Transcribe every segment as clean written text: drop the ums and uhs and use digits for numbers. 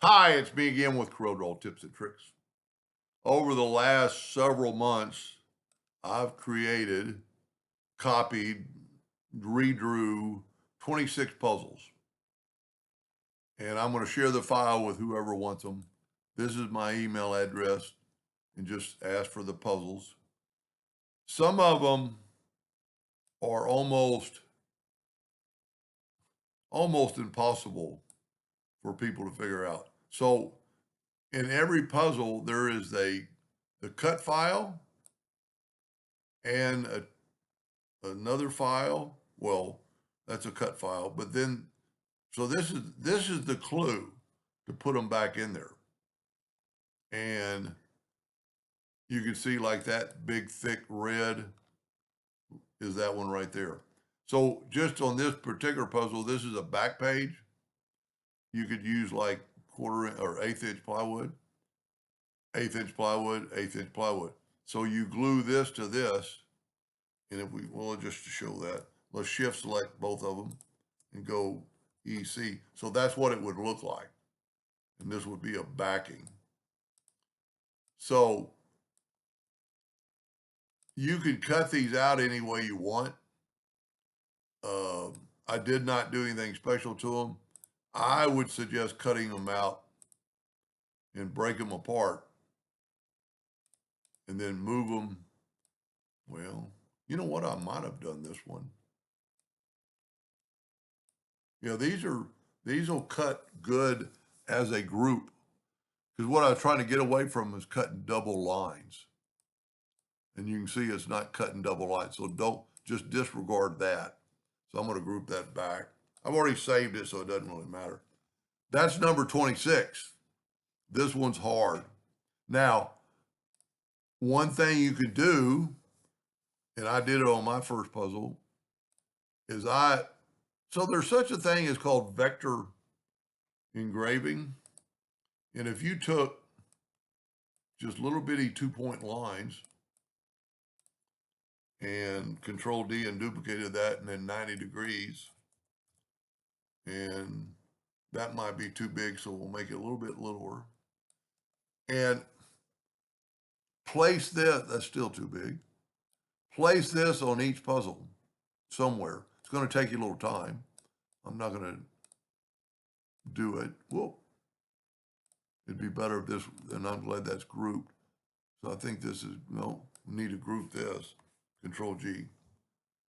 Hi, it's me again with Corel Tips and Tricks. Over the last several months, I've created, copied, redrew 26 puzzles. And I'm going to share the file with whoever wants them. This is my email address and just ask for the puzzles. Some of them are almost impossible for people to figure out. So in every puzzle, there is the cut file and another file. Well, that's a cut file, but then, so this is the clue to put them back in there. And you can see like that big, thick red is that one right there. So just on this particular puzzle, this is a back page. You could use like quarter or eighth-inch plywood, eighth-inch plywood, eighth-inch plywood. So you glue this to this, and if well, just to show that, let's shift select both of them and go EC. So that's what it would look like. And this would be a backing. So you could cut these out any way you want. I did not do anything special to them. I would suggest cutting them out and break them apart and then move them. Well, you know what? I might have done this one. You know, these will cut good as a group, because what I was trying to get away from is cutting double lines. And you can see it's not cutting double lines. So don't just disregard that. So I'm going to group that back. I've already saved it, so it doesn't really matter. That's number 26. This one's hard. Now, one thing you could do, and I did it on my first puzzle, is so there's such a thing as called vector engraving. And if you took just little bitty 2-point lines and Control D and duplicated that and then 90 degrees, and that might be too big, so we'll make it a little bit littler. And place this, that's still too big. Place this on each puzzle somewhere. It's going to take you a little time. I'm not going to do it. Whoa. It'd be better if this, and I'm glad that's grouped. So I think this is, no, we need to group this, Control G.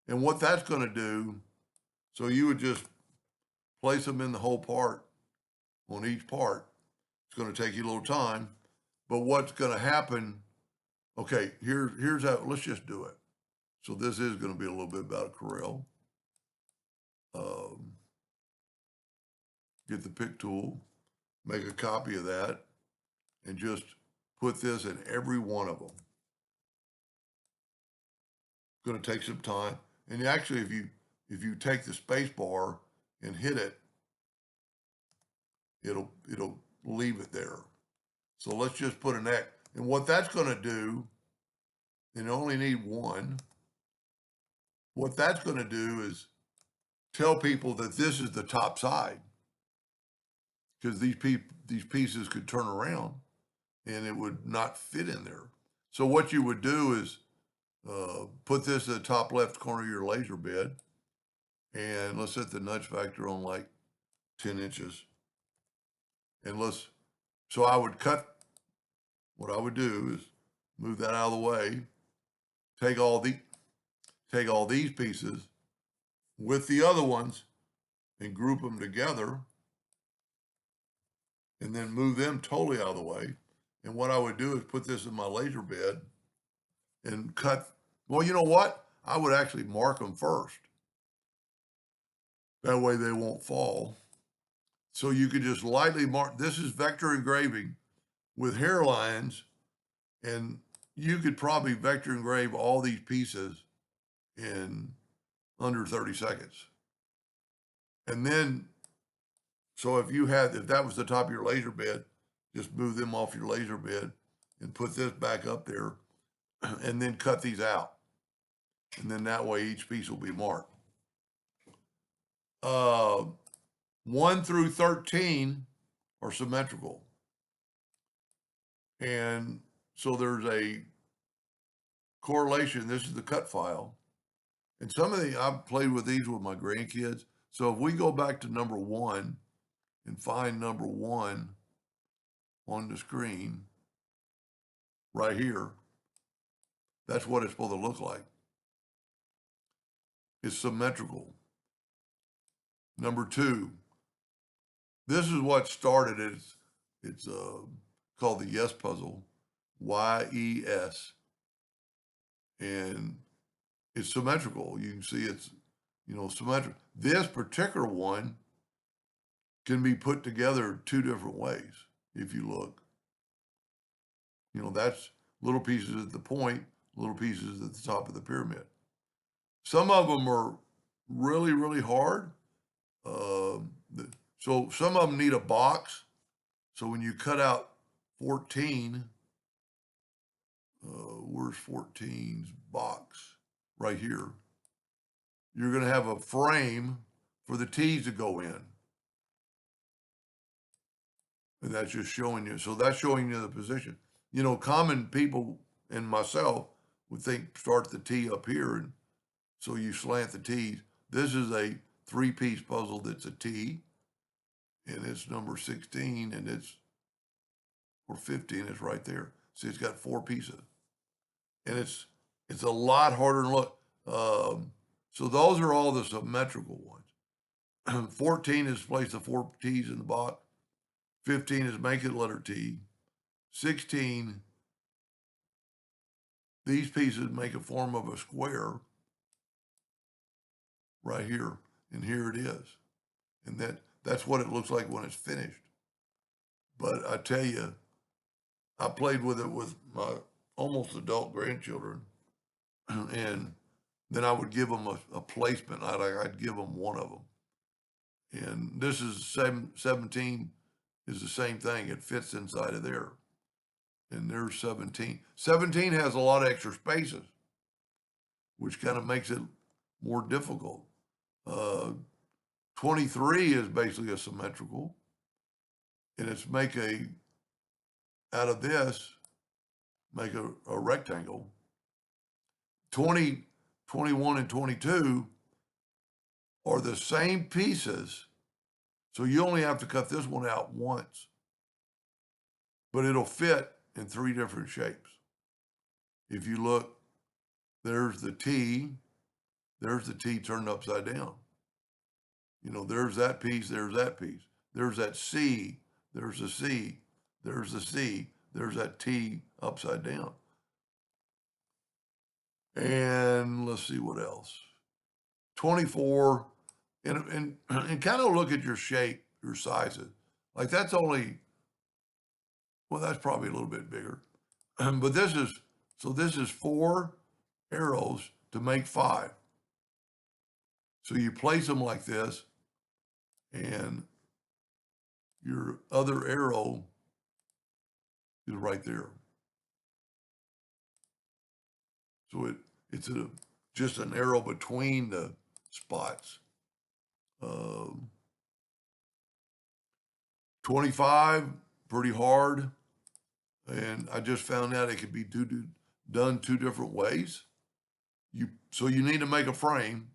And what that's going to do, so you would just place them in the whole part on each part. It's going to take you a little time, but what's going to happen, okay, here's how, let's just do it. So this is going to be a little bit about Corel. Get the pick tool, make a copy of that, and just put this in every one of them. It's going to take some time. And actually, if you take the space bar and hit it, it'll leave it there. So let's just put an X. And what that's going to do, and you only need one, what that's going to do is tell people that this is the top side, because these pieces could turn around and it would not fit in there. So what you would do is put this at the top left corner of your laser bed, and let's set the nudge factor on like 10 inches. And so I would cut, what I would do is move that out of the way, take all these pieces with the other ones and group them together, and then move them totally out of the way. And what I would do is put this in my laser bed and cut. Well, you know what? I would actually mark them first. That way they won't fall. So you could just lightly mark. This is vector engraving with hairlines, and you could probably vector engrave all these pieces in under 30 seconds. And then, so if that was the top of your laser bed, just move them off your laser bed and put this back up there and then cut these out. And then that way each piece will be marked. 1 through 13 are symmetrical. And so there's a correlation. This is the cut file. And some of I've played with these with my grandkids. So if we go back to number 1 and find number 1 on the screen right here, that's what it's supposed to look like. It's symmetrical. Number 2, this is what started it. It's called the Yes puzzle, Y-E-S. And it's symmetrical. You can see it's, symmetrical. This particular one can be put together 2 different ways if you look. That's little pieces at the point, little pieces at the top of the pyramid. Some of them are really, really hard. So some of them need a box. So when you cut out 14, where's 14's box? Right here. You're going to have a frame for the T's to go in. And that's just showing you. So that's showing you the position. Common people and myself would think start the T up here, and so you slant the T's. This is a 3-piece puzzle that's a T, and it's number 16, and or 15, it's right there. See, it's got 4 pieces. And it's a lot harder to look. So those are all the symmetrical ones. 14 is place the 4 T's in the box. 15 is make it letter T. 16, these pieces make a form of a square right here, and here it is. And that's what it looks like when it's finished. But I tell you, I played with it with my almost adult grandchildren, and then I would give them a placement. I'd give them one of them. And this is 17 is the same thing. It fits inside of there. And there's 17. 17 has a lot of extra spaces, which kind of makes it more difficult. 23 is basically a symmetrical, and it's out of this, make a rectangle. 20, 21, and 22 are the same pieces, so you only have to cut this one out once, but it'll fit in 3 different shapes. If you look, there's the T turned upside down. There's that piece, there's that piece. There's that C, there's a C, there's the C, there's that T upside down. And let's see what else. 24, and kind of look at your shape, your sizes. Like that's probably a little bit bigger. But this is 4 arrows to make 5. So you place them like this, and your other arrow is right there. So it's just an arrow between the spots. 25, pretty hard. And I just found out it could be done 2 different ways. So you need to make a frame,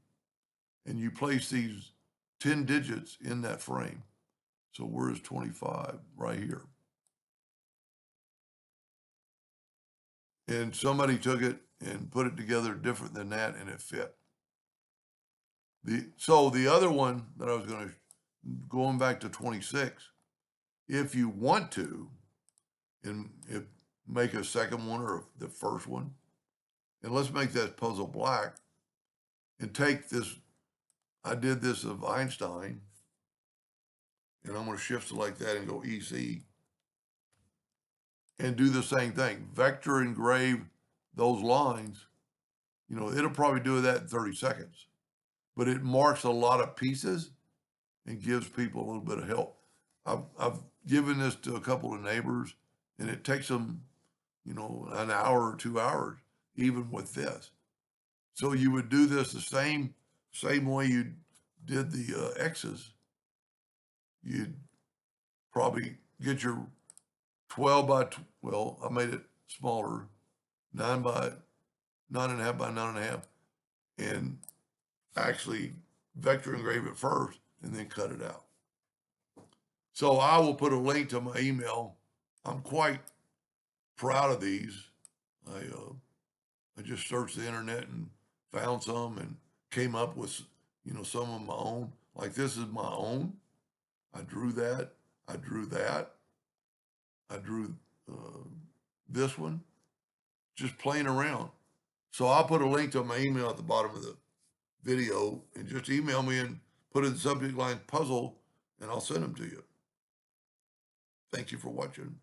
and you place these 10 digits in that frame. So where's 25? Right here. And somebody took it and put it together different than that, and it fit. So the other one that I was going back to 26, if you want to, and make a second one or the first one, and let's make that puzzle black, and take this, I did this of Einstein, and I'm going to shift select that and go EC, and do the same thing. Vector engrave those lines. It'll probably do that in 30 seconds, but it marks a lot of pieces and gives people a little bit of help. I've given this to a couple of neighbors, and it takes them, an hour or 2 hours, even with this. So you would do this the same way you did the X's. You'd probably get your 12 by, well, I made it smaller, 9.5 by 9.5, and actually vector engrave it first and then cut it out. So I will put a link to my email. I'm quite proud of these. I just searched the internet and found some and came up with, some of my own. Like this is my own. I drew that. I drew that. I drew this one, just playing around. So I'll put a link to my email at the bottom of the video, and just email me and put in the subject line puzzle, and I'll send them to you. Thank you for watching.